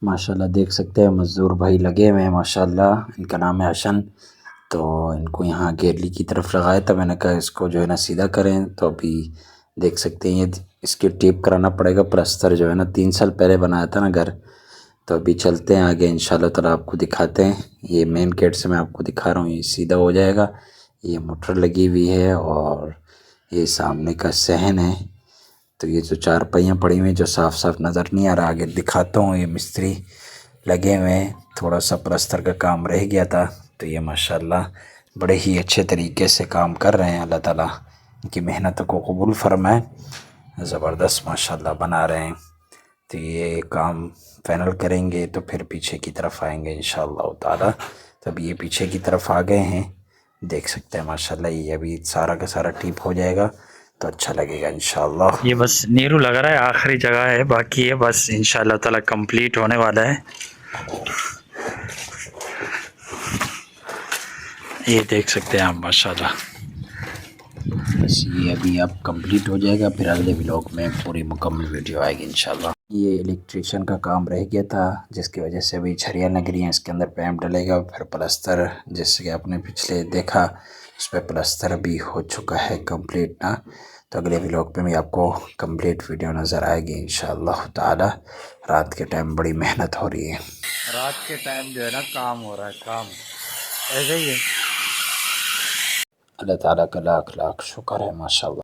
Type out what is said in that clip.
माशाल्लाह देख सकते हैं मज़दूर भाई लगे हुए हैं माशाल्लाह। इनका नाम है हसन। तो इनको यहाँ गेरली की तरफ लगाया था, मैंने कहा इसको जो है ना सीधा करें। तो अभी देख सकते हैं ये इसकी टेप कराना पड़ेगा। प्लास्टर जो है ना 3 साल पहले बनाया था ना घर। तो अभी चलते हैं आगे इंशाल्लाह ताला आपको दिखाते हैं। ये मेन गेट से मैं आपको दिखा रहा हूँ, ये सीधा हो जाएगा। ये मोटर लगी हुई है और ये सामने का सहन है। तो ये जो चार पहियाँ पड़ी हुई हैं जो साफ साफ नज़र नहीं आ रहा, आगे दिखाता हूँ। ये मिस्त्री लगे हुए हैं, थोड़ा सा प्लस्तर का काम रह गया था। तो ये माशाल्लाह बड़े ही अच्छे तरीके से काम कर रहे हैं। अल्लाह ताला इनकी मेहनत को कबूल फरमाए। ज़बरदस्त माशाल्लाह बना रहे हैं। तो ये काम फाइनल करेंगे तो फिर पीछे की तरफ आएंगे इंशाअल्लाह ताला। तो अभी ये पीछे की तरफ आ गए हैं, देख सकते हैं माशाल्लाह। ये अभी सारा का सारा टीप हो जाएगा तो अच्छा लगेगा इंशाअल्लाह। ये बस नीरू लग रहा है, आखिरी जगह है, बाकी है बस इंशाल्लाह ताला कंप्लीट होने वाला है। ये देख सकते हैं आप माशाल्लाह। बस ये अभी अब कंप्लीट हो जाएगा, फिर अगले व्लॉग में पूरी मुकम्मल वीडियो आएगी इंशाल्लाह। ये इलेक्ट्रिशियन का काम रह गया था जिसकी वजह से अभी छरिया लग रही हैं, इसके अंदर पैप डलेगा। फिर प्लास्टर जैसे कि आपने पिछले देखा उस पर प्लास्टर भी हो चुका है कंप्लीट ना। तो अगले व्लॉग में भी आपको कंप्लीट वीडियो नज़र आएगी इंशाअल्लाह ताला। रात के टाइम बड़ी मेहनत हो रही है, रात के टाइम जो है ना काम हो रहा है, काम ऐसे ही है। अल्लाह ताला का लाख लाख शुक्र है माशाअल्लाह।